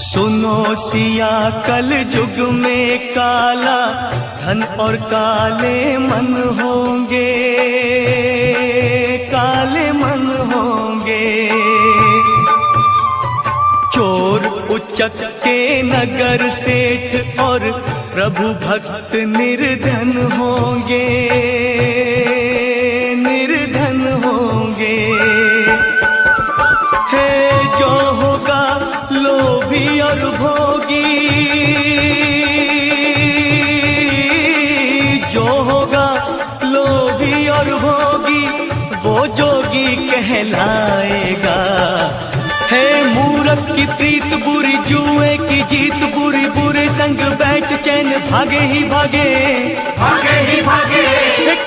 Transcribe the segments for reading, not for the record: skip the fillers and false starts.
सुनो सिया कल युग में काला धन और काले मन होंगे, काले मन होंगे। चोर उच्चक के नगर सेठ और प्रभु भक्त निर्धन होंगे, निर्धन होंगे। है जो होगा लोभी और भोगी, जो होगा लोभी और भोगी वो जोगी कहलाएगा। है मूर्ख की प्रीत बुरी, जुए की जीत बुरी, बुरे संग बैठ चैन भागे ही भागे, भागे ही भागे।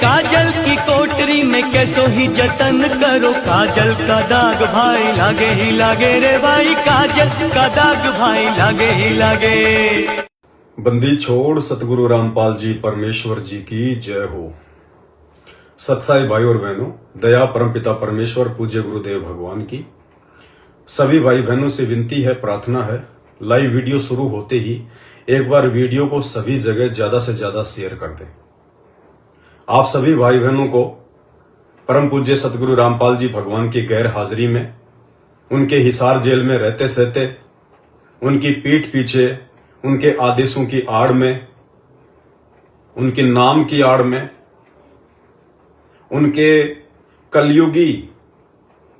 काजल की कोटरी में कैसो ही जतन करो, काजल का दाग भाई लागे ही लागे रे भाई, काजल का दाग भाई लागे ही लागे। बंदी छोड़ सतगुरु रामपाल जी परमेश्वर जी की जय हो। सत्साई भाई और बहनों, दया परमपिता परमेश्वर पूज्य गुरुदेव भगवान की सभी भाई बहनों से विनती है, प्रार्थना है, लाइव वीडियो शुरू होते ही एक बार वीडियो को सभी जगह ज्यादा से ज्यादा शेयर कर दें। आप सभी भाई बहनों को परम पूज्य सतगुरु रामपाल जी भगवान की गैर हाजिरी में, उनके हिसार जेल में रहते सहते, उनकी पीठ पीछे, उनके आदेशों की आड़ में, उनके नाम की आड़ में, उनके कलयुगी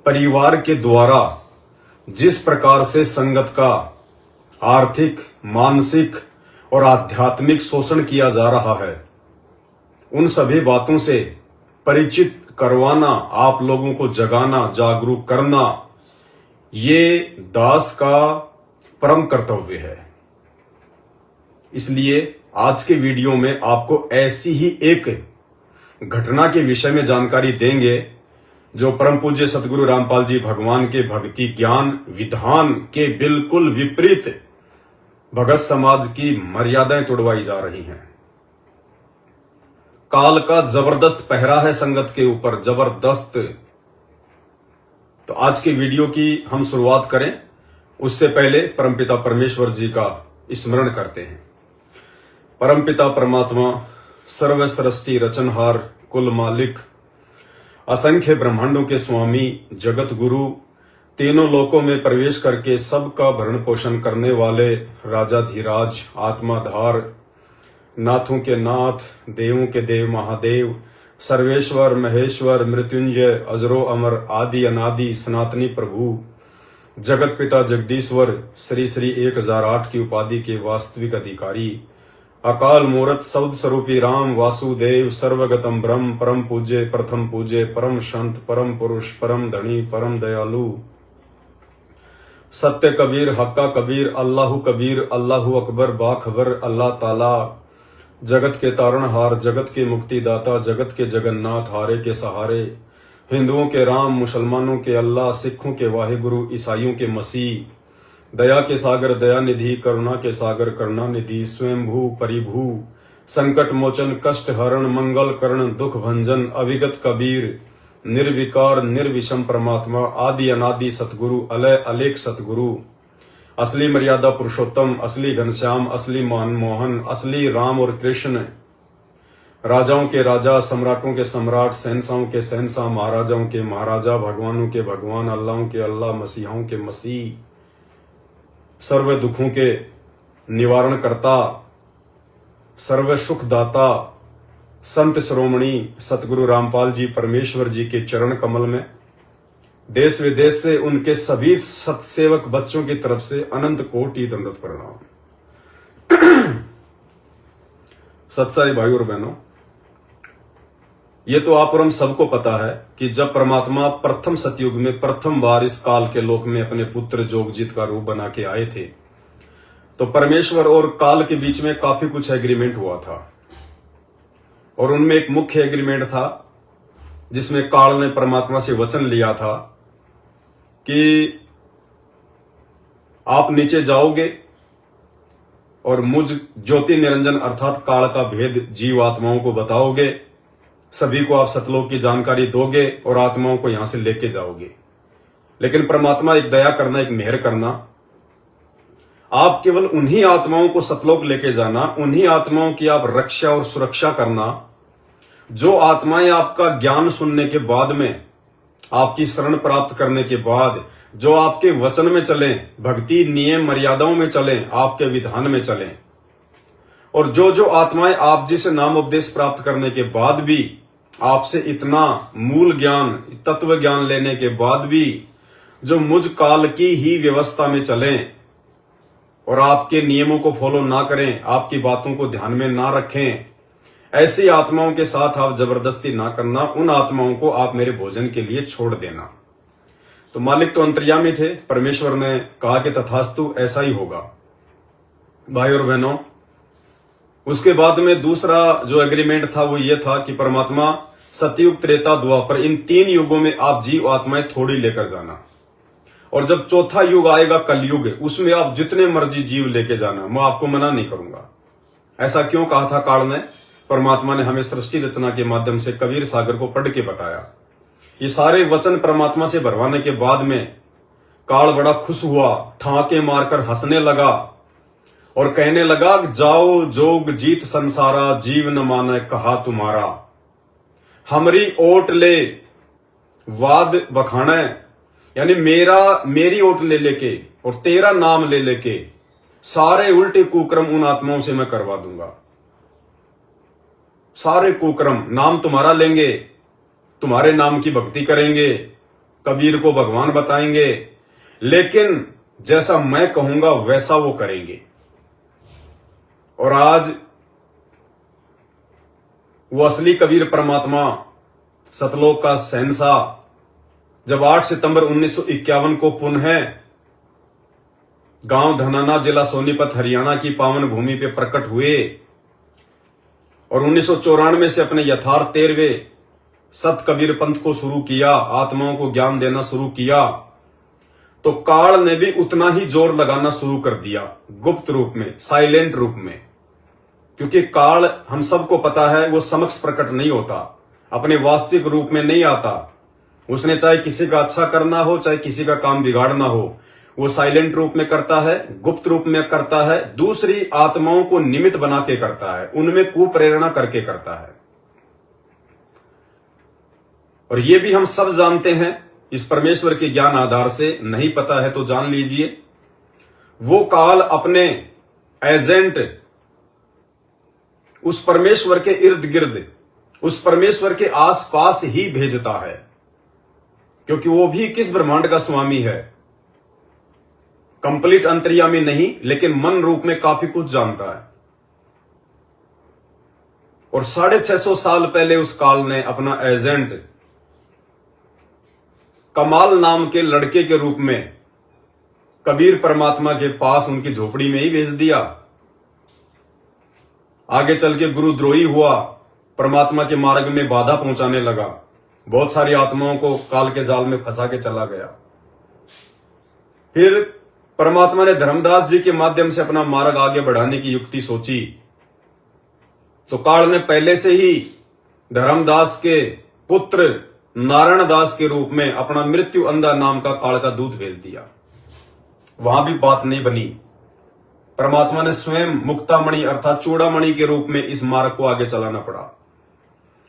परिवार के द्वारा जिस प्रकार से संगत का आर्थिक, मानसिक और आध्यात्मिक शोषण किया जा रहा है, उन सभी बातों से परिचित करवाना, आप लोगों को जगाना, जागरूक करना, ये दास का परम कर्तव्य है। इसलिए आज के वीडियो में आपको ऐसी ही एक घटना के विषय में जानकारी देंगे जो परम पूज्य सतगुरु रामपाल जी भगवान के भक्ति ज्ञान विधान के बिल्कुल विपरीत भगत समाज की मर्यादाएं तोड़वाई जा रही हैं। काल का जबरदस्त पहरा है संगत के ऊपर, जबरदस्त। तो आज के वीडियो की हम शुरुआत करें, उससे पहले परमपिता परमेश्वर जी का स्मरण करते हैं। परमपिता परमात्मा सर्व सृष्टि रचनहार, कुल मालिक, असंख्य ब्रह्मांडों के स्वामी, जगत गुरु, तीनों लोकों में प्रवेश करके सबका भरण पोषण करने वाले राजाधिराज, आत्माधार, नाथों के नाथ, देवों के देव महादेव, सर्वेश्वर महेश्वर, मृत्युंजय, अजरो अमर, आदि अनादि सनातनी प्रभु, जगत पिता जगदीश्वर, श्री श्री 1008 की उपाधि के वास्तविक अधिकारी, अकाल मूर्त शब्द स्वरूपी राम वासुदेव, सर्वगतम ब्रह्म, परम पूज्य, प्रथम पूज्य, परम संत, परम पुरुष, परम धनी, परम दयालु, सत्य कबीर, हक्का कबीर, अल्लाहु कबीर, अल्लाहु अकबर, बाखबर, अल्लाह ताला, जगत के तारणहार, जगत के मुक्तिदाता, जगत के जगन्नाथ, हारे के सहारे, हिंदुओं के राम, मुसलमानों के अल्लाह, सिखों के वाहिगुरु, ईसाइयों के मसीह, दया के सागर दया निधि, करुणा के सागर करुणा निधि, स्वयंभू परिभू, संकट मोचन, कष्ट हरण, मंगल करण, दुख भंजन, अविगत कबीर, निर्विकार निर्विषम परमात्मा, आदि अनादि सतगुरु, अलय अलेख सतगुरु, असली मर्यादा पुरुषोत्तम, असली घनश्याम, असली मनमोहन, असली राम और कृष्ण, राजाओं के राजा, सम्राटों के सम्राट, सहनशाहों के सहनशाह, महाराजाओं के महाराजा, भगवानों के भगवान, अल्लाहों के अल्लाह, मसीहों के मसीह, सर्व दुखों के निवारण करता, सर्व सुख दाता, संत श्रोमणी सतगुरु रामपाल जी परमेश्वर जी के चरण कमल में देश विदेश से उनके सभी सतसेवक बच्चों की तरफ से अनंत कोटि दंडवत प्रणाम। सत्साई भाई और बहनों, ये तो आप और हम सबको पता है कि जब परमात्मा प्रथम सतयुग में प्रथम बार इस काल के लोक में अपने पुत्र जोगजीत का रूप बना के आए थे, तो परमेश्वर और काल के बीच में काफी कुछ एग्रीमेंट हुआ था। और उनमें एक मुख्य एग्रीमेंट था जिसमें काल ने परमात्मा से वचन लिया था कि आप नीचे जाओगे और मुझ ज्योति निरंजन अर्थात काल का भेद जीव आत्माओं को बताओगे, सभी को आप सतलोक की जानकारी दोगे और आत्माओं को यहां से लेके जाओगे। लेकिन परमात्मा एक दया करना, एक मेहर करना, आप केवल उन्हीं आत्माओं को सतलोक लेके जाना, उन्हीं आत्माओं की आप रक्षा और सुरक्षा करना जो आत्माएं आपका ज्ञान सुनने के बाद में, आपकी शरण प्राप्त करने के बाद जो आपके वचन में चलें, भक्ति नियम मर्यादाओं में चलें, आपके विधान में चलें। और जो आत्माएं आप जी से नाम उपदेश प्राप्त करने के बाद भी, आपसे इतना मूल ज्ञान, तत्व ज्ञान लेने के बाद भी जो मुझ काल की ही व्यवस्था में चलें और आपके नियमों को फॉलो ना करें, आपकी बातों को ध्यान में ना रखें, ऐसी आत्माओं के साथ आप जबरदस्ती ना करना। उन आत्माओं को आप मेरे भोजन के लिए छोड़ देना। तो मालिक तो अंतर्यामी थे, परमेश्वर ने कहा कि तथास्तु ऐसा ही होगा। भाई और बहनों, उसके बाद में दूसरा जो एग्रीमेंट था वो ये था कि परमात्मा सतयुग, त्रेता, द्वापर, इन 3 युगों में आप जीव आत्माएं थोड़ी लेकर जाना, और जब चौथा युग आएगा कलयुग, उसमें आप जितने मर्जी जीव लेके जाना, मैं आपको मना नहीं करूंगा। ऐसा क्यों कहा था काल ने? परमात्मा ने हमें सृष्टि रचना के माध्यम से कबीर सागर को पढ़ के बताया। ये सारे वचन परमात्मा से भरवाने के बाद में काल बड़ा खुश हुआ, ठाके मारकर हंसने लगा और कहने लगा, जाओ जोग जीत संसारा, जीव न माने कहा तुम्हारा। हमरी ओट ले वाद बखाने, यानी मेरी ओट ले लेके और तेरा नाम ले लेके सारे उल्टे कुक्रम उन आत्माओं से मैं करवा दूंगा। सारे कुक्रम नाम तुम्हारा लेंगे, तुम्हारे नाम की भक्ति करेंगे, कबीर को भगवान बताएंगे, लेकिन जैसा मैं कहूंगा वैसा वो करेंगे। और आज वो असली कबीर परमात्मा, सतलोक का शहंशाह, जब 8 सितंबर 1951 को पुनः गांव धनाना, जिला सोनीपत, हरियाणा की पावन भूमि पे प्रकट हुए और 1994 से अपने यथार्थ 13वें सत कबीर पंथ को शुरू किया, आत्माओं को ज्ञान देना शुरू किया, तो काल ने भी उतना ही जोर लगाना शुरू कर दिया, गुप्त रूप में, साइलेंट रूप में। क्योंकि काल हम सबको पता है वो समक्ष प्रकट नहीं होता, अपने वास्तविक रूप में नहीं आता। उसने चाहे किसी का अच्छा करना हो, चाहे किसी का काम बिगाड़ना हो, वो साइलेंट रूप में करता है, गुप्त रूप में करता है, दूसरी आत्माओं को निमित्त बना के करता है, उनमें कुप्रेरणा करके करता है। और ये भी हम सब जानते हैं, इस परमेश्वर के ज्ञान आधार से। नहीं पता है तो जान लीजिए, वो काल अपने एजेंट उस परमेश्वर के इर्द गिर्द, उस परमेश्वर के आसपास ही भेजता है, क्योंकि वो भी किस ब्रह्मांड का स्वामी है, कंप्लीट अंतर्यामी नहीं, लेकिन मन रूप में काफी कुछ जानता है। और 650 साल पहले उस काल ने अपना एजेंट कमाल नाम के लड़के के रूप में कबीर परमात्मा के पास उनकी झोपड़ी में ही भेज दिया। आगे चल के गुरुद्रोही हुआ, परमात्मा के मार्ग में बाधा पहुंचाने लगा, बहुत सारी आत्माओं को काल के जाल में फंसा के चला गया। फिर परमात्मा ने धर्मदास जी के माध्यम से अपना मार्ग आगे बढ़ाने की युक्ति सोची, तो काल ने पहले से ही धर्मदास के पुत्र नारायण दास के रूप में अपना मृत्यु अंधा नाम का काल का दूत भेज दिया। वहां भी बात नहीं बनी, परमात्मा ने स्वयं मुक्तामणि अर्थात चूड़ामणि के रूप में इस मार्ग को आगे चलाना पड़ा।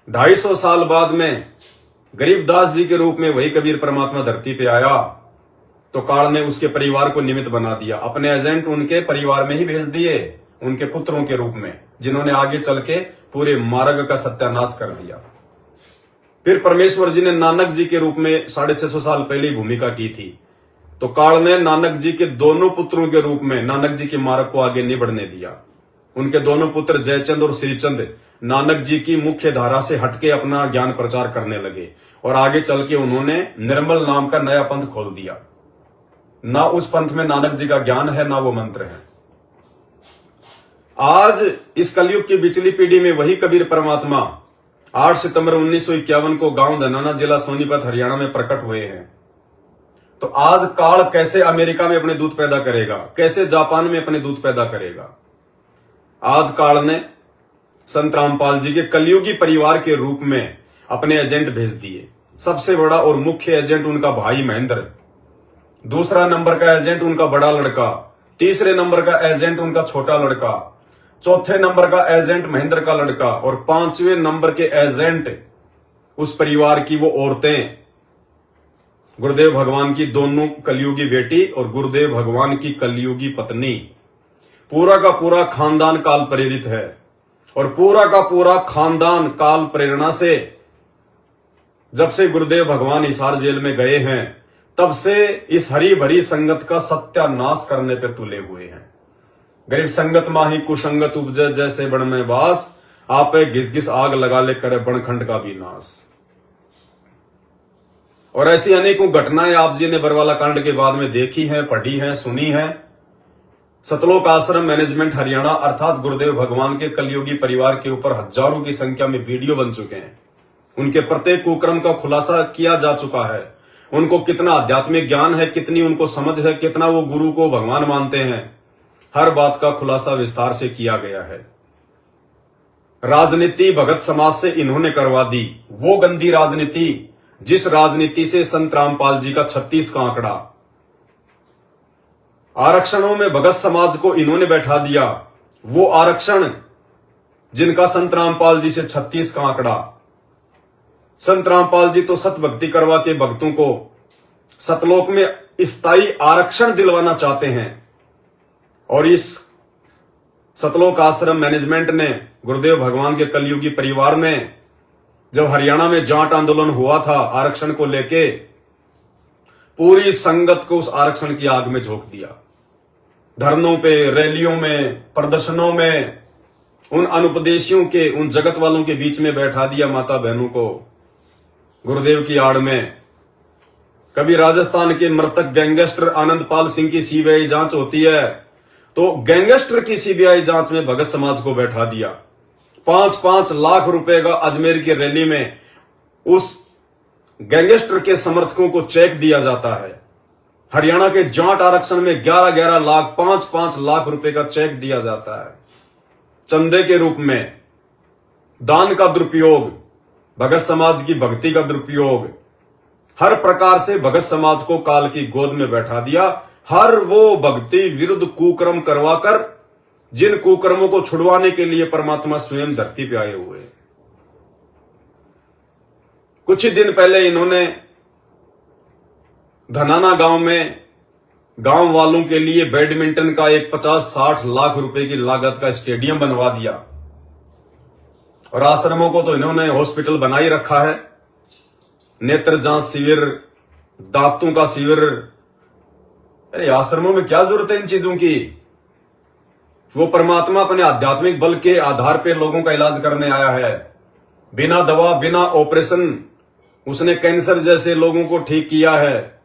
250 साल बाद में गरीबदास जी के रूप में वही कबीर परमात्मा धरती पे आया, तो काल ने उसके परिवार को निमित्त बना दिया, अपने एजेंट उनके परिवार में ही भेज दिए, उनके पुत्रों के रूप में, जिन्होंने आगे चल के पूरे मार्ग का सत्यानाश कर दिया। फिर परमेश्वर जी ने नानक जी के रूप में 650 साल पहले भूमिका की थी, तो काल ने नानक जी के दोनों पुत्रों के रूप में नानक जी के मार्ग को आगे नहीं बढ़ने दिया। उनके दोनों पुत्र जयचंद और श्रीचंद नानक जी की मुख्य धारा से हटके अपना ज्ञान प्रचार करने लगे, और आगे चल के उन्होंने निर्मल नाम का नया पंथ खोल दिया। ना उस पंथ में नानक जी का ज्ञान है, ना वो मंत्र है। आज इस कलयुग की बिचली पीढ़ी में वही कबीर परमात्मा 8 सितंबर 1951 को गांव धनाना, जिला सोनीपत, हरियाणा में प्रकट हुए हैं। तो आज काल कैसे अमेरिका में अपने दूत पैदा करेगा, कैसे जापान में अपने दूत पैदा करेगा? आज काल ने संत रामपाल जी के कलयुगी परिवार के रूप में अपने एजेंट भेज दिए। सबसे बड़ा और मुख्य एजेंट उनका भाई महेंद्र, दूसरा नंबर का एजेंट उनका बड़ा लड़का, तीसरे नंबर का एजेंट उनका छोटा लड़का, चौथे नंबर का एजेंट महेंद्र का लड़का और पांचवें नंबर के एजेंट उस परिवार की वो औरतें, गुरुदेव भगवान की दोनों कलयुगी बेटी और गुरुदेव भगवान की कलयुगी पत्नी। पूरा का पूरा खानदान काल प्रेरित है और पूरा का पूरा खानदान काल प्रेरणा से जब से गुरुदेव भगवान हिसार जेल में गए हैं तब से इस हरी भरी संगत का सत्यानाश करने पर तुले हुए हैं। गरीब संगत माही कुसंगत उपजे जैसे बण में बास, आपे घिस घिस आग लगा ले करे बनखंड का भी नाश। और ऐसी अनेकों घटनाएं आप जी ने बरवाला कांड के बाद में देखी हैं, पढ़ी हैं, सुनी हैं। सतलोक आश्रम मैनेजमेंट हरियाणा अर्थात गुरुदेव भगवान के कलयुगी परिवार के ऊपर हजारों की संख्या में वीडियो बन चुके हैं। उनके प्रत्येक कुकर्म का खुलासा किया जा चुका है। उनको कितना आध्यात्मिक ज्ञान है, कितनी उनको समझ है, कितना वो गुरु को भगवान मानते हैं, हर बात का खुलासा विस्तार से किया गया है। राजनीति भगत समाज से इन्होंने करवा दी, वो गंदी राजनीति जिस राजनीति से संत रामपाल जी का 36 का आंकड़ा। आरक्षणों में भगत समाज को इन्होंने बैठा दिया, वो आरक्षण जिनका संत रामपाल जी से 36 का आंकड़ा। संत रामपाल जी तो सत भक्ति करवा के भक्तों को सतलोक में स्थायी आरक्षण दिलवाना चाहते हैं और इस सतलोक आश्रम मैनेजमेंट ने, गुरुदेव भगवान के कलयुगी परिवार ने, जब हरियाणा में जाट आंदोलन हुआ था आरक्षण को लेके, पूरी संगत को उस आरक्षण की आग में झोंक दिया। धरनों पे, रैलियों में, प्रदर्शनों में उन अनुपदेशियों के, उन जगत वालों के बीच में बैठा दिया माता बहनों को गुरुदेव की आड़ में। कभी राजस्थान के मृतक गैंगस्टर आनंदपाल सिंह की सीबीआई जांच होती है तो गैंगस्टर की सीबीआई जांच में भगत समाज को बैठा दिया। 5-5 लाख रुपए का अजमेर की रैली में उस गैंगस्टर के समर्थकों को चेक दिया जाता है। हरियाणा के जाट आरक्षण में 11-11 लाख, 5-5 लाख रुपए का चेक दिया जाता है चंदे के रूप में। दान का दुरुपयोग, भगत समाज की भक्ति का दुरुपयोग, हर प्रकार से भगत समाज को काल की गोद में बैठा दिया। हर वो भक्ति विरुद्ध कुकर्म करवाकर जिन कुकर्मों को छुड़वाने के लिए परमात्मा स्वयं धरती पे आए हुए। कुछ ही दिन पहले इन्होंने धनाना गांव में गांव वालों के लिए बैडमिंटन का एक 50-60 लाख रुपए की लागत का स्टेडियम बनवा दिया और आश्रमों को तो इन्होंने हॉस्पिटल बना ही रखा है। नेत्र जांच शिविर, दांतों का शिविर। अरे आश्रमों में क्या जरूरत है इन चीजों की? वो परमात्मा अपने आध्यात्मिक बल के आधार पे लोगों का इलाज करने आया है। बिना दवा, बिना ऑपरेशन उसने कैंसर जैसे लोगों को ठीक किया है,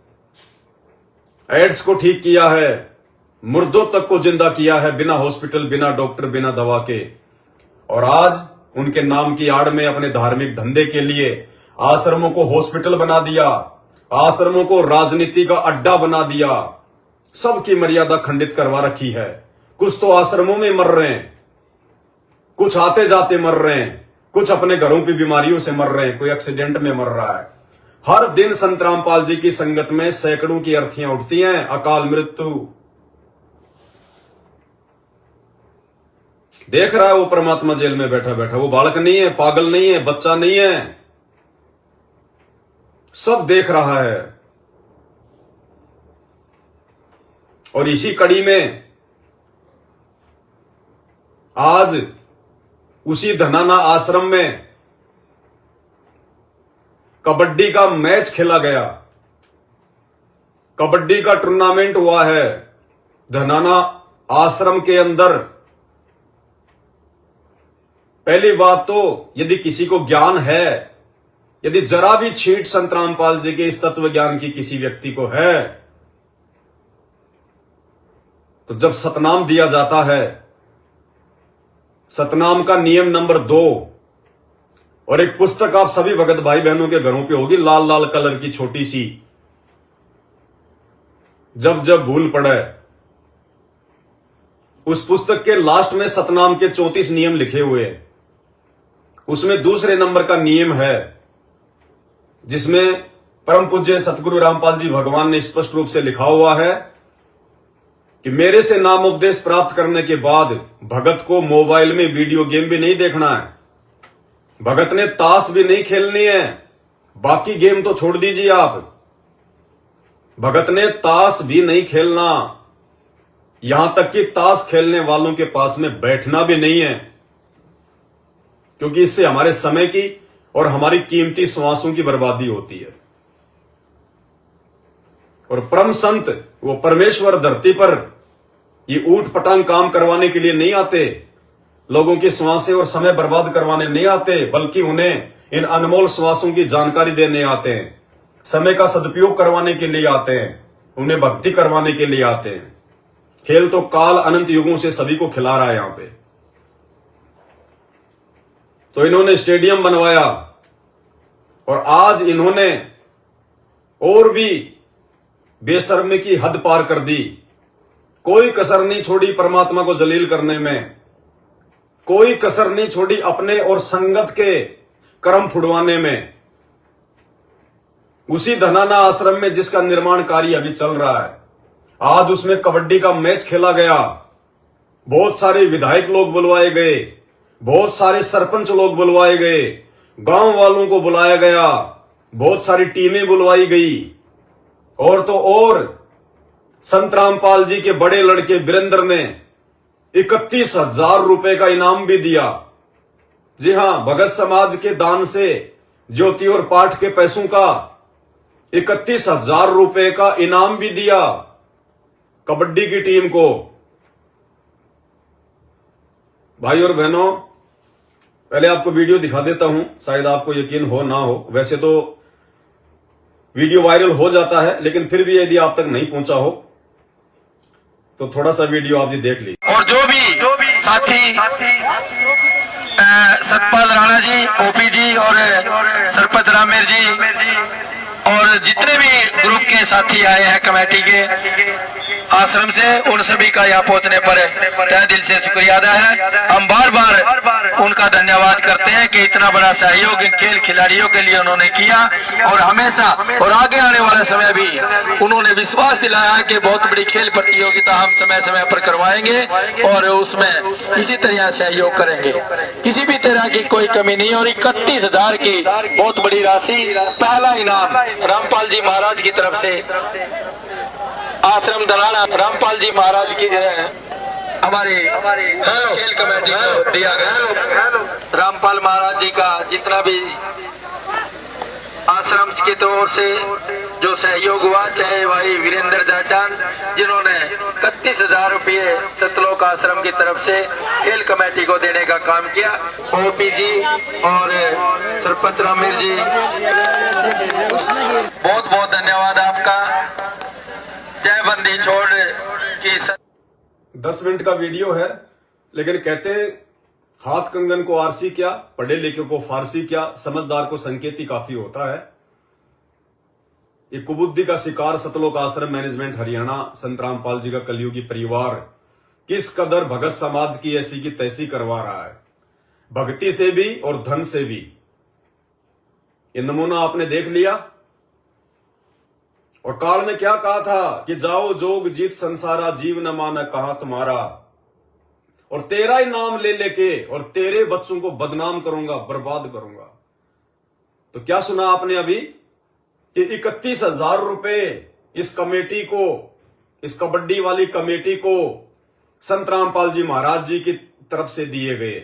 एड्स को ठीक किया है, मुर्दों तक को जिंदा किया है, बिना हॉस्पिटल, बिना डॉक्टर, बिना दवा के। और आज उनके नाम की आड़ में अपने धार्मिक धंधे के लिए आश्रमों को हॉस्पिटल बना दिया, आश्रमों को राजनीति का अड्डा बना दिया, सबकी मर्यादा खंडित करवा रखी है। कुछ तो आश्रमों में मर रहे हैं, कुछ आते जाते मर रहे हैं, कुछ अपने घरों की बीमारियों से मर रहे हैं, कोई एक्सीडेंट में मर रहा है। हर दिन संत रामपाल जी की संगत में सैकड़ों की अर्थियां उठती हैं, अकाल मृत्यु। देख रहा है वो परमात्मा जेल में बैठा बैठा। वो बालक नहीं है, पागल नहीं है, बच्चा नहीं है, सब देख रहा है। और इसी कड़ी में आज उसी धनाना आश्रम में कबड्डी का मैच खेला गया, कबड्डी का टूर्नामेंट हुआ है धनाना आश्रम के अंदर। पहली बात तो यदि किसी को ज्ञान है, यदि जरा भी छींट संत रामपाल जी के इस तत्व ज्ञान की किसी व्यक्ति को है, तो जब सतनाम दिया जाता है, सतनाम का नियम नंबर 2, और एक पुस्तक आप सभी भगत भाई बहनों के घरों पे होगी, लाल लाल कलर की छोटी सी, जब जब भूल पड़े, उस पुस्तक के लास्ट में सतनाम के 34 नियम लिखे हुए हैं। उसमें दूसरे नंबर का नियम है जिसमें परम पूज्य सतगुरु रामपाल जी भगवान ने स्पष्ट रूप से लिखा हुआ है कि मेरे से नाम उपदेश प्राप्त करने के बाद भगत को मोबाइल में वीडियो गेम भी नहीं देखना है, भगत ने ताश भी नहीं खेलनी है, बाकी गेम तो छोड़ दीजिए आप, भगत ने ताश भी नहीं खेलना, यहां तक कि ताश खेलने वालों के पास में बैठना भी नहीं है, क्योंकि इससे हमारे समय की और हमारी कीमती श्वासों की बर्बादी होती है। और परम संत वो परमेश्वर धरती पर ये ऊट पटांग काम करवाने के लिए नहीं आते, लोगों की श्वासें और समय बर्बाद करवाने नहीं आते, बल्कि उन्हें इन अनमोल श्वासों की जानकारी देने आते हैं, समय का सदुपयोग करवाने के लिए आते हैं, उन्हें भक्ति करवाने के लिए आते हैं। खेल तो काल अनंत युगों से सभी को खिला रहा है यहां पे। तो इन्होंने स्टेडियम बनवाया और आज इन्होंने और भी बेशर्मी की हद पार कर दी, कोई कसर नहीं छोड़ी परमात्मा को जलील करने में, कोई कसर नहीं छोड़ी अपने और संगत के कर्म फुड़वाने में। उसी धनाना आश्रम में जिसका निर्माण कार्य अभी चल रहा है, आज उसमें कबड्डी का मैच खेला गया, बहुत सारे विधायक लोग बुलवाए गए, बहुत सारे सरपंच लोग बुलवाए गए, गांव वालों को बुलाया गया, बहुत सारी टीमें बुलवाई गई, और तो और संत रामपाल जी के बड़े लड़के वीरेंद्र ने 31,000 रुपए का इनाम भी दिया। जी हां, भगत समाज के दान से ज्योति और पाठ के पैसों का 31,000 रुपए का इनाम भी दिया कबड्डी की टीम को। भाई और बहनों, पहले आपको वीडियो दिखा देता हूं, शायद आपको यकीन हो ना हो, वैसे तो वीडियो वायरल हो जाता है, लेकिन फिर भी यदि आप तक नहीं पहुंचा हो तो थोड़ा सा वीडियो आप जी देख लीजिए। और जो भी साथी सतपाल राणा जी, ओपी जी और सरपंच रामेर जी और जितने भी ग्रुप के साथी आए हैं कमेटी के आश्रम से, उन सभी का यहाँ पहुंचने पर तहे दिल से शुक्रिया अदा है। हम बार बार उनका धन्यवाद करते हैं कि इतना बड़ा सहयोग इन खेल खिलाड़ियों के लिए उन्होंने किया, और हमेशा और आगे आने वाले समय भी उन्होंने विश्वास दिलाया है कि बहुत बड़ी खेल प्रतियोगिता हम समय समय पर करवाएंगे और उसमें इसी तरह सहयोग करेंगे, किसी भी तरह की कोई कमी नहीं। और 31,000 की बहुत बड़ी राशि, पहला इनाम रामपाल जी महाराज की तरफ से आश्रम दलाना रामपाल जी महाराज की हमारी खेल कमेटी को दिया गया। रामपाल महाराज जी का जितना भी आश्रम की ओर से जो सहयोग हुआ, चाहे भाई वीरेंद्र जाटान जिन्होंने 31,000 रुपये सतलोक आश्रम की तरफ से खेल कमेटी को देने का काम किया, ओपी जी और सरपंच रामेर जी, बहुत बहुत धन्यवाद आपका। जय बंदी छोड़ की 10 मिनट का वीडियो है, लेकिन कहते हैं हाथ कंगन को आरसी क्या, पढ़े लिखे को फारसी क्या, समझदार को संकेत ही काफी होता है। ये कुबुद्धि का शिकार सतलोक आश्रम मैनेजमेंट हरियाणा, संत रामपाल जी का कलयुगी परिवार किस कदर भगत समाज की ऐसी की तैसी करवा रहा है, भक्ति से भी और धन से भी। ये नमूना आपने देख लिया। और काल ने क्या कहा था कि जाओ जोग जीत संसारा, जीव न माना कहा तुम्हारा, और तेरा ही नाम ले लेके और तेरे बच्चों को बदनाम करूंगा, बर्बाद करूंगा। तो क्या सुना आपने अभी कि 31,000 रुपए इस कमेटी को, इस कबड्डी वाली कमेटी को संत रामपाल जी महाराज जी की तरफ से दिए गए।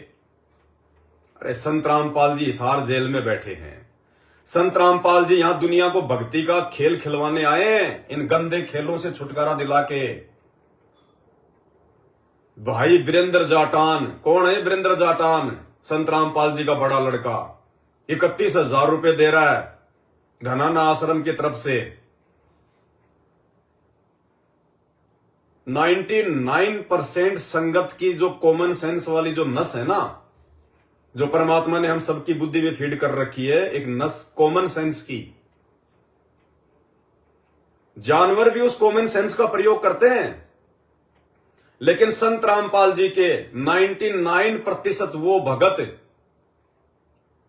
अरे संत रामपाल जी हिसार जेल में बैठे हैं, संत रामपाल जी यहां दुनिया को भक्ति का खेल खिलवाने आए हैं, इन गंदे खेलों से छुटकारा दिला के। भाई वीरेंद्र जाटान, कौन है वीरेंद्र जाटान? संत रामपाल जी का बड़ा लड़का 31,000 रुपए दे रहा है धनाना आश्रम की तरफ से। 99% संगत की जो कॉमन सेंस वाली जो नस है ना, जो परमात्मा ने हम सबकी बुद्धि में फीड कर रखी है, एक नस कॉमन सेंस की, जानवर भी उस कॉमन सेंस का प्रयोग करते हैं, लेकिन संत रामपाल जी के 99% वो भगत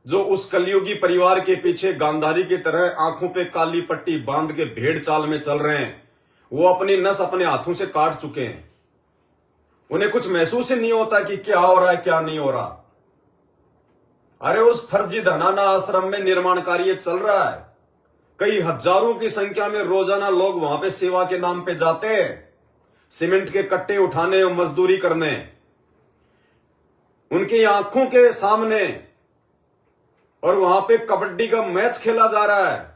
जो उस कलयुगी परिवार के पीछे गांधारी की तरह आंखों पे काली पट्टी बांध के भेड़ चाल में चल रहे हैं, वो अपनी नस अपने हाथों से काट चुके हैं। उन्हें कुछ महसूस ही नहीं होता कि क्या हो रहा है क्या नहीं हो रहा। अरे उस फर्जी धनाना आश्रम में निर्माण कार्य चल रहा है। कई हजारों की संख्या में रोजाना लोग वहां पे सेवा के नाम पे जाते हैं, सीमेंट के कट्टे उठाने और मजदूरी करने। उनकी आंखों के सामने और वहां पे कबड्डी का मैच खेला जा रहा है।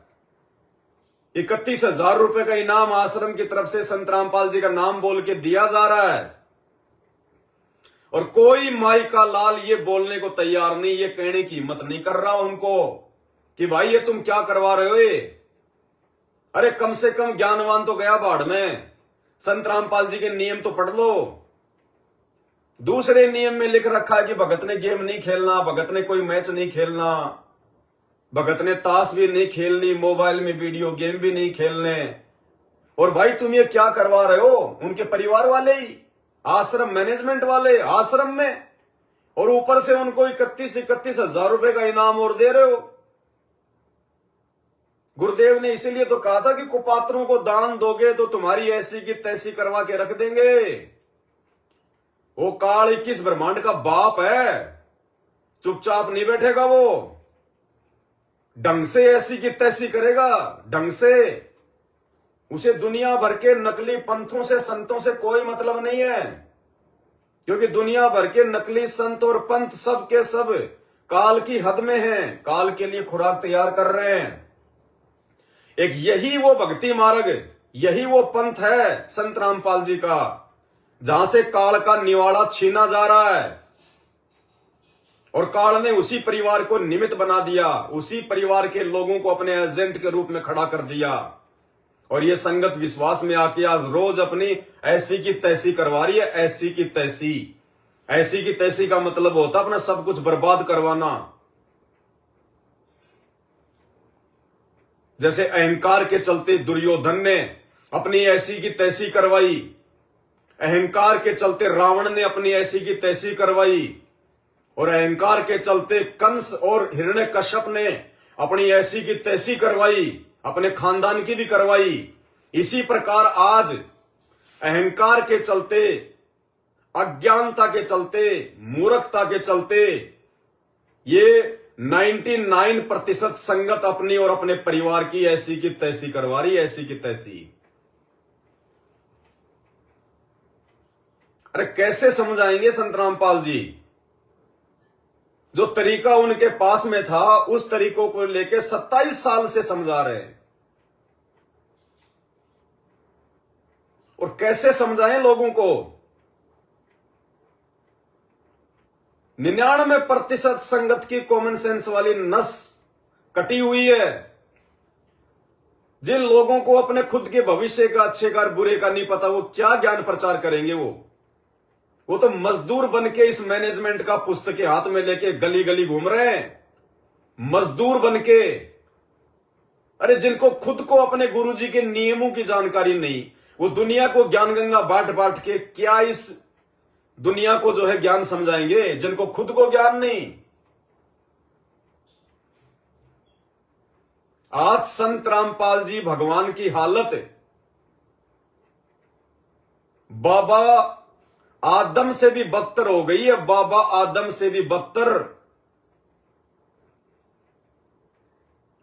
31,000 रुपए का इनाम आश्रम की तरफ से संत रामपाल जी का नाम बोल के दिया जा रहा है। और कोई माई का लाल ये बोलने को तैयार नहीं, ये कहने की हिम्मत नहीं कर रहा उनको कि भाई ये तुम क्या करवा रहे हो ये। अरे कम से कम ज्ञानवान तो गया बाढ़ में, संत रामपाल जी के नियम तो पढ़ लो। दूसरे नियम में लिख रखा है कि भगत ने गेम नहीं खेलना, भगत ने कोई मैच नहीं खेलना, भगत ने ताश भी नहीं खेलनी, मोबाइल में वीडियो गेम भी नहीं खेलने। और भाई तुम ये क्या करवा रहे हो? उनके परिवार वाले ही, आश्रम मैनेजमेंट वाले आश्रम में, और ऊपर से उनको 31,000 रुपए का इनाम और दे रहे हो। गुरुदेव ने इसीलिए तो कहा था कि कुपात्रों को दान दोगे तो तुम्हारी ऐसी की तैसी करवा के रख देंगे। वो काल 21 ब्रह्मांड का बाप है, चुपचाप नहीं बैठेगा, वो ढंग से ऐसी की तैसी करेगा, ढंग से। उसे दुनिया भर के नकली पंथों से संतों से कोई मतलब नहीं है, क्योंकि दुनिया भर के नकली संत और पंथ सब के सब काल की हद में हैं, काल के लिए खुराक तैयार कर रहे हैं। एक यही वो भक्ति मार्ग, यही वो पंथ है संत रामपाल जी का, जहां से काल का निवाड़ा छीना जा रहा है। और काल ने उसी परिवार को निमित्त बना दिया, उसी परिवार के लोगों को अपने एजेंट के रूप में खड़ा कर दिया। और ये संगत विश्वास में आके आज रोज अपनी ऐसी की तैसी करवा रही है। ऐसी की तैसी, ऐसी की तैसी का मतलब होता अपना सब कुछ बर्बाद करवाना। जैसे अहंकार के चलते दुर्योधन ने अपनी ऐसी की तैसी करवाई, अहंकार के चलते रावण ने अपनी ऐसी की तैसी करवाई, और अहंकार के चलते कंस और हिरण्यकश्यप ने अपनी ऐसी की तैसी करवाई, अपने खानदान की भी करवाई। इसी प्रकार आज अहंकार के चलते, अज्ञानता के चलते, मूर्खता के चलते ये 99% संगत अपनी और अपने परिवार की ऐसी की तैसी करवा रही, ऐसी की तैसी। अरे कैसे समझाएंगे संत रामपाल जी? जो तरीका उनके पास में था उस तरीकों को लेके 27 साल से समझा रहे हैं। और कैसे समझाएं लोगों को? 99% संगत की कॉमन सेंस वाली नस कटी हुई है। जिन लोगों को अपने खुद के भविष्य का, अच्छे का, बुरे का नहीं पता, वो क्या ज्ञान प्रचार करेंगे? वो तो मजदूर बन के इस मैनेजमेंट का पुस्तक के हाथ में लेके गली गली घूम रहे हैं, मजदूर बन के। अरे जिनको खुद को अपने गुरुजी के नियमों की जानकारी नहीं, वो दुनिया को ज्ञान गंगा बांट बांट के क्या इस दुनिया को जो है ज्ञान समझाएंगे, जिनको खुद को ज्ञान नहीं। आज संत रामपाल जी भगवान की हालत, बाबा आदम से भी बदतर हो गई है, बाबा आदम से भी बदतर।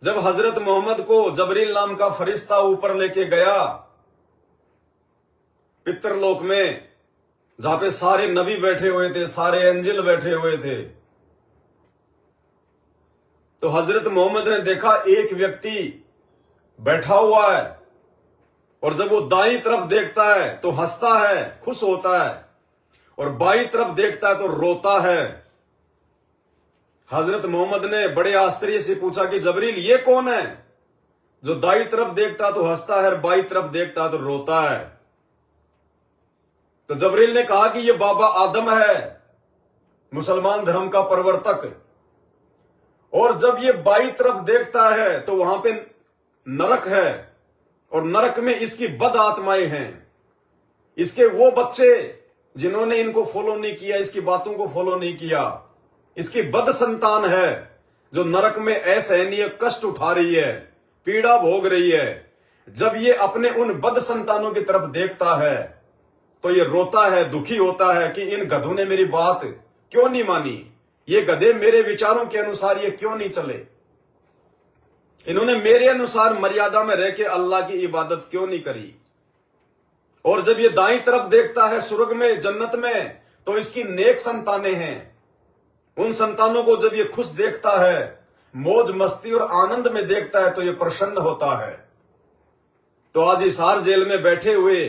जब हजरत मोहम्मद को जबरील नाम का फरिश्ता ऊपर लेके गया पितरलोक में, जहां पे सारे नबी बैठे हुए थे, सारे एंजिल बैठे हुए थे, तो हजरत मोहम्मद ने देखा एक व्यक्ति बैठा हुआ है, और जब वो दाईं तरफ देखता है तो हंसता है, खुश होता है, और बाईं तरफ देखता है तो रोता है। हजरत मोहम्मद ने बड़े आश्चर्य से पूछा कि जबरील ये कौन है जो दाईं तरफ देखता तो हंसता है और बाईं तरफ देखता तो रोता है? तो जबरील ने कहा कि ये बाबा आदम है, मुसलमान धर्म का प्रवर्तक। और जब ये बाईं तरफ देखता है तो वहां पे नरक है, और नरक में इसकी बद आत्माएं हैं, इसके वो बच्चे जिन्होंने इनको फॉलो नहीं किया, इसकी बातों को फॉलो नहीं किया, इसकी बद संतान है जो नरक में असहनीय कष्ट उठा रही है, पीड़ा भोग रही है। जब ये अपने उन बद संतानों की तरफ देखता है तो ये रोता है, दुखी होता है कि इन गधों ने मेरी बात क्यों नहीं मानी, ये गधे मेरे विचारों के अनुसार ये क्यों नहीं चले, इन्होंने मेरे अनुसार मर्यादा में रह के अल्लाह की इबादत क्यों नहीं करी। और जब ये दाईं तरफ देखता है स्वर्ग में, जन्नत में, तो इसकी नेक संतानें हैं। उन संतानों को जब ये खुश देखता है, मौज मस्ती और आनंद में देखता है, तो ये प्रसन्न होता है। तो आज हिसार जेल में बैठे हुए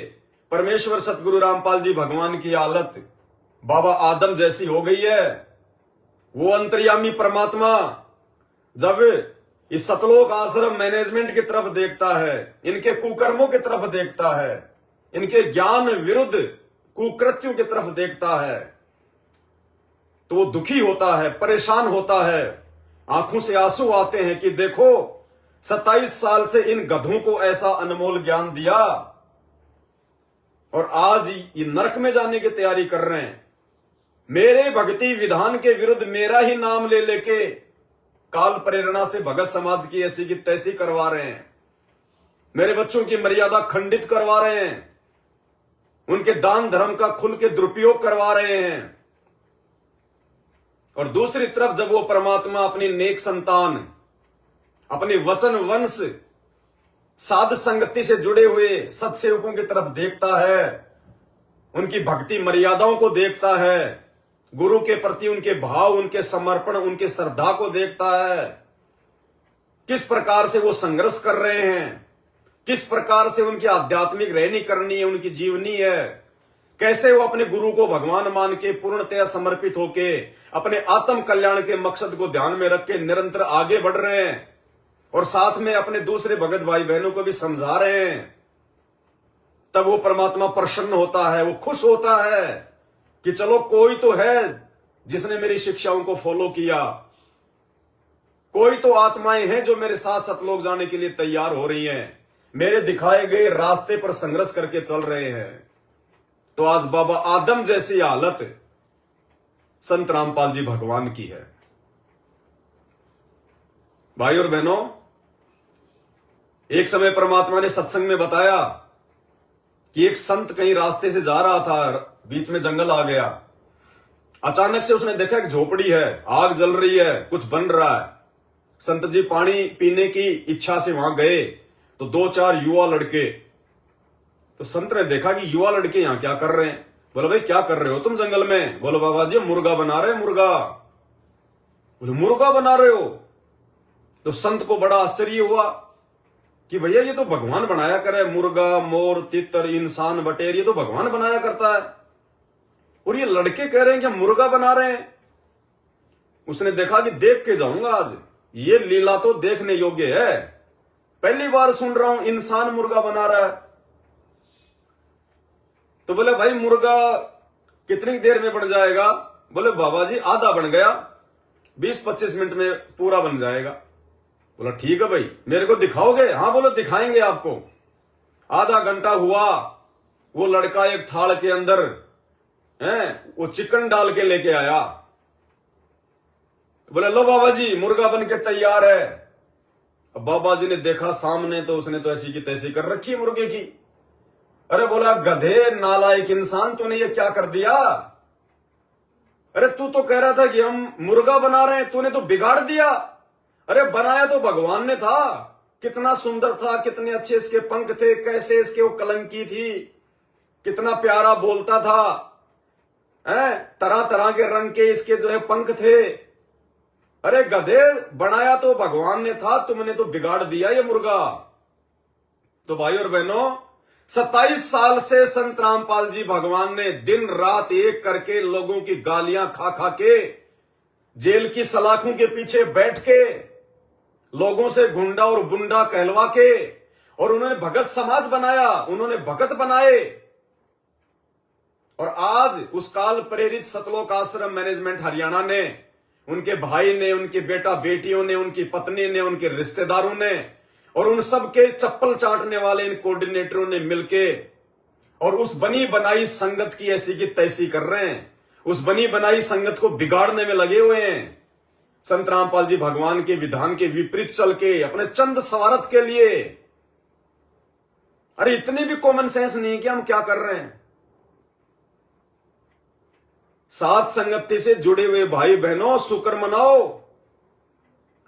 परमेश्वर सतगुरु रामपाल जी भगवान की हालत बाबा आदम जैसी हो गई है। वो अंतर्यामी परमात्मा जब इस सतलोक आश्रम मैनेजमेंट की तरफ देखता है, इनके कुकर्मों की तरफ देखता है, इनके ज्ञान विरुद्ध कुकृत्यों की तरफ देखता है, तो वो दुखी होता है, परेशान होता है, आंखों से आंसू आते हैं कि देखो 27 साल से इन गधों को ऐसा अनमोल ज्ञान दिया और आज ये नरक में जाने की तैयारी कर रहे हैं। मेरे भक्ति विधान के विरुद्ध मेरा ही नाम ले लेके काल प्रेरणा से भगत समाज की ऐसी की तैसी करवा रहे हैं, मेरे बच्चों की मर्यादा खंडित करवा रहे हैं, उनके दान धर्म का खुल के दुरुपयोग करवा रहे हैं। और दूसरी तरफ जब वो परमात्मा अपनी नेक संतान, अपनी वचन वंश, साध संगति से जुड़े हुए सत्सेवकों की तरफ देखता है, उनकी भक्ति मर्यादाओं को देखता है, गुरु के प्रति उनके भाव, उनके समर्पण, उनके श्रद्धा को देखता है, किस प्रकार से वो संघर्ष कर रहे हैं, किस प्रकार से उनकी आध्यात्मिक रहनी करनी है, उनकी जीवनी है, कैसे वो अपने गुरु को भगवान मान के पूर्णतया समर्पित होके अपने आत्म कल्याण के मकसद को ध्यान में रख के निरंतर आगे बढ़ रहे हैं और साथ में अपने दूसरे भगत भाई बहनों को भी समझा रहे हैं। तब वो परमात्मा प्रसन्न होता है, वो खुश होता है कि चलो कोई तो है जिसने मेरी शिक्षाओं को फॉलो किया, कोई तो आत्माएं हैं जो मेरे साथ सतलोक जाने के लिए तैयार हो रही हैं, मेरे दिखाए गए रास्ते पर संघर्ष करके चल रहे हैं। तो आज बाबा आदम जैसी हालत संत रामपाल जी भगवान की है। भाई और बहनों, एक समय परमात्मा ने सत्संग में बताया कि एक संत कहीं रास्ते से जा रहा था, बीच में जंगल आ गया। अचानक से उसने देखा एक झोपड़ी है, आग जल रही है, कुछ बन रहा है। संत जी पानी पीने की इच्छा से वहां गए तो 2-4 युवा लड़के, तो संत ने देखा कि युवा लड़के यहां क्या कर रहे हैं। बोले भाई क्या कर रहे हो तुम जंगल में? बोलो बाबा जी मुर्गा बना रहे हैं, मुर्गा। बोले मुर्गा बना रहे हो? तो संत को बड़ा आश्चर्य हुआ कि भैया ये तो भगवान बनाया करे, मुर्गा, मोर, तितर, इंसान, बटेर, ये तो भगवान बनाया करता है और ये लड़के कह रहे हैं कि मुर्गा बना रहे हैं। उसने देखा कि देख के जाऊंगा आज, ये लीला तो देखने योग्य है, पहली बार सुन रहा हूं इंसान मुर्गा बना रहा है। तो बोले भाई मुर्गा कितनी देर में बन जाएगा? बोले बाबा जी आधा बन गया, 20-25 मिनट में पूरा बन जाएगा। बोला ठीक है भाई, मेरे को दिखाओगे? हाँ बोलो दिखाएंगे आपको। आधा घंटा हुआ, वो लड़का एक थाल के अंदर वो चिकन डाल के लेके आया। बोले लो बाबा जी मुर्गा बन के तैयार है। अब बाबा जी ने देखा सामने तो उसने तो ऐसी की तैसी कर रखी है मुर्गे की। अरे बोला गधे नालायक इंसान, तूने ये क्या कर दिया? अरे तू तो कह रहा था कि हम मुर्गा बना रहे हैं, तूने तो बिगाड़ दिया। अरे बनाया तो भगवान ने था, कितना सुंदर था, कितने अच्छे इसके पंख थे, कैसे इसके वो कलंकी थी, कितना प्यारा बोलता था, तरह तरह के रंग के इसके जो है पंख थे। अरे गधे बनाया तो भगवान ने था, तुमने तो बिगाड़ दिया ये मुर्गा। तो भाई और बहनों 27 साल से संत रामपाल जी भगवान ने दिन रात एक करके लोगों की गालियां खा खा के, जेल की सलाखों के पीछे बैठ के, लोगों से गुंडा और बुंडा कहलवा के, और उन्होंने भगत समाज बनाया, उन्होंने भगत बनाए। और आज उस काल प्रेरित सतलोक आश्रम मैनेजमेंट हरियाणा ने, उनके भाई ने, उनके बेटा बेटियों ने, उनकी पत्नी ने, उनके रिश्तेदारों ने और उन सब के चप्पल चाटने वाले इन कोऑर्डिनेटरों ने मिलके और उस बनी बनाई संगत की ऐसी की तैसी कर रहे हैं, उस बनी बनाई संगत को बिगाड़ने में लगे हुए हैं। संत रामपाल जी भगवान के विधान के विपरीत चल के अपने चंद स्वार्थ के लिए अरे इतनी भी कॉमन सेंस नहीं कि हम क्या कर रहे हैं। साथ संगति से जुड़े हुए भाई बहनों, शुक्र मनाओ,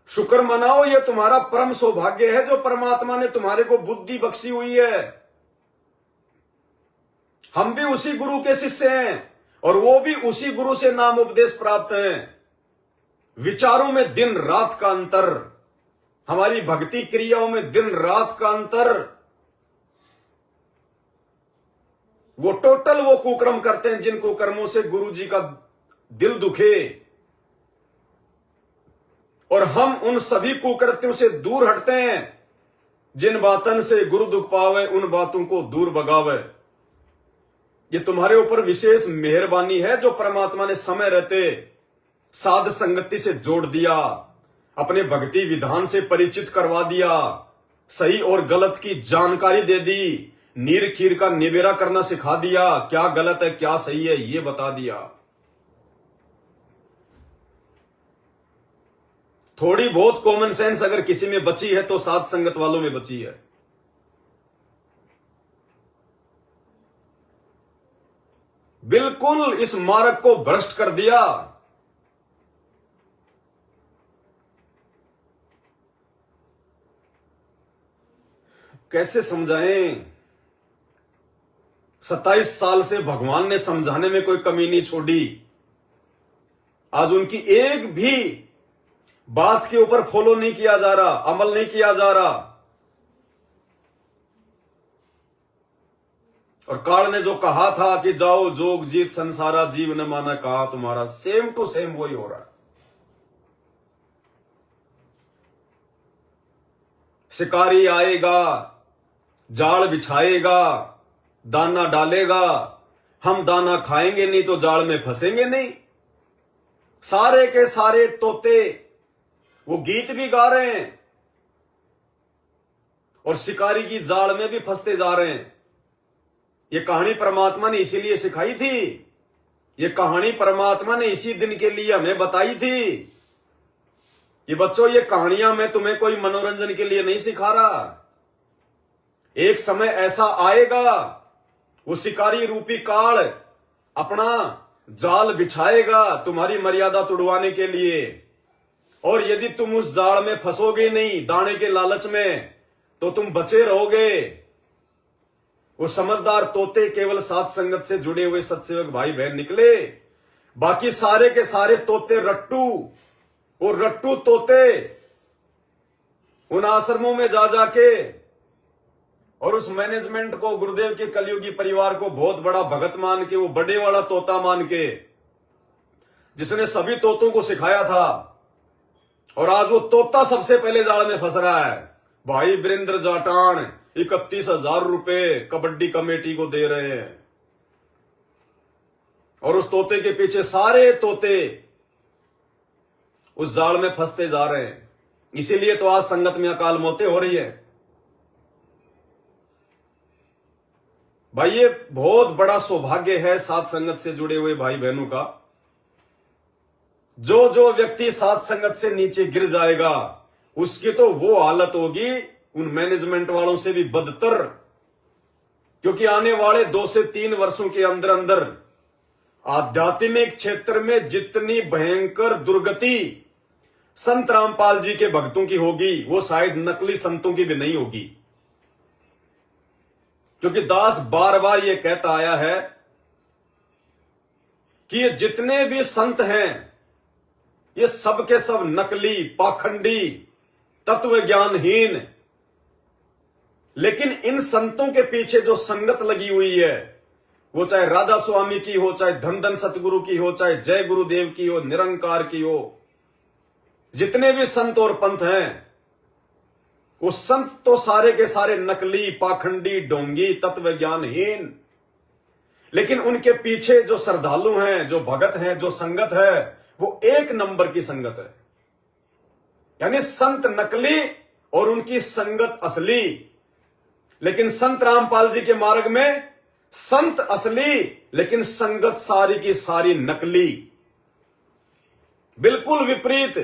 शुक्र मनाओ। यह तुम्हारा परम सौभाग्य है जो परमात्मा ने तुम्हारे को बुद्धि बख्शी हुई है। हम भी उसी गुरु के शिष्य हैं और वो भी उसी गुरु से नाम उपदेश प्राप्त हैं। विचारों में दिन रात का अंतर, हमारी भक्ति क्रियाओं में दिन रात का अंतर। वो टोटल वो कुकर्म करते हैं जिन कुकर्मों से गुरु जी का दिल दुखे, और हम उन सभी कुकृत्यों से दूर हटते हैं जिन बातन से गुरु दुख पावे, उन बातों को दूर भगावे। ये तुम्हारे ऊपर विशेष मेहरबानी है जो परमात्मा ने समय रहते साध संगति से जोड़ दिया, अपने भक्ति विधान से परिचित करवा दिया, सही और गलत की जानकारी दे दी, नीर खीर का निबेरा करना सिखा दिया, क्या गलत है क्या सही है ये बता दिया। थोड़ी बहुत कॉमन सेंस अगर किसी में बची है तो साध संगत वालों में बची है। बिल्कुल इस मार्ग को भ्रष्ट कर दिया। कैसे समझाएं? 27 साल से भगवान ने समझाने में कोई कमी नहीं छोड़ी। आज उनकी एक भी बात के ऊपर फॉलो नहीं किया जा रहा, अमल नहीं किया जा रहा। और काल ने जो कहा था कि जाओ जोग जीत संसारा जीव न माना, कहा तुम्हारा सेम टू सेम वही हो रहा है। शिकारी आएगा, जाल बिछाएगा, दाना डालेगा, हम दाना खाएंगे नहीं तो जाल में फंसेंगे नहीं। सारे के सारे तोते वो गीत भी गा रहे हैं और शिकारी की जाल में भी फंसते जा रहे हैं। ये कहानी परमात्मा ने इसीलिए सिखाई थी, ये कहानी परमात्मा ने इसी दिन के लिए हमें बताई थी। ये बच्चों, ये कहानियां मैं तुम्हें कोई मनोरंजन के लिए नहीं सिखा रहा। एक समय ऐसा आएगा, वो शिकारी रूपी काल अपना जाल बिछाएगा तुम्हारी मर्यादा तुड़वाने के लिए, और यदि तुम उस जाल में फंसोगे नहीं दाने के लालच में तो तुम बचे रहोगे। वो समझदार तोते केवल साथ संगत से जुड़े हुए सत्सेवक भाई बहन निकले, बाकी सारे के सारे तोते रट्टू, और रट्टू तोते उन आश्रमों में जा जाके और उस मैनेजमेंट को, गुरुदेव के कलयुगी परिवार को बहुत बड़ा भगत मान के, वो बड़े वाला तोता मान के, जिसने सभी तोतों को सिखाया था, और आज वो तोता सबसे पहले जाल में फंस रहा है। भाई वीरेंद्र जाटान 31,000 रुपए कबड्डी कमेटी को दे रहे हैं, और उस तोते के पीछे सारे तोते उस जाल में फंसते जा रहे हैं। इसीलिए तो आज संगत में अकाल मौतें हो रही है। भाई ये बहुत बड़ा सौभाग्य है साथ संगत से जुड़े हुए भाई बहनों का। जो जो व्यक्ति साथ संगत से नीचे गिर जाएगा उसकी तो वो हालत होगी उन मैनेजमेंट वालों से भी बदतर, क्योंकि आने वाले 2 से 3 वर्षों के अंदर अंदर आध्यात्मिक क्षेत्र में जितनी भयंकर दुर्गति संत रामपाल जी के भक्तों की होगी वो शायद नकली संतों की भी नहीं होगी। क्योंकि दास बार बार ये कहता आया है कि ये जितने भी संत हैं ये सब के सब नकली, पाखंडी, तत्व ज्ञानहीन, लेकिन इन संतों के पीछे जो संगत लगी हुई है, वो चाहे राधा स्वामी की हो, चाहे धन धन सतगुरु की हो, चाहे जय गुरुदेव की हो, निरंकार की हो, जितने भी संत और पंथ हैं वो संत तो सारे के सारे नकली, पाखंडी, ढोंगी, तत्व ज्ञानहीन, लेकिन उनके पीछे जो श्रद्धालु हैं, जो भगत हैं, जो संगत है, वो 1 नंबर की संगत है। यानी संत नकली और उनकी संगत असली। लेकिन संत रामपाल जी के मार्ग में संत असली लेकिन संगत सारी की सारी नकली, बिल्कुल विपरीत।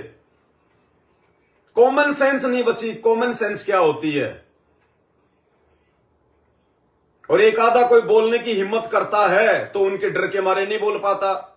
कॉमन सेंस नहीं बची। कॉमन सेंस क्या होती है? और एक आधा कोई बोलने की हिम्मत करता है तो उनके डर के मारे नहीं बोल पाता।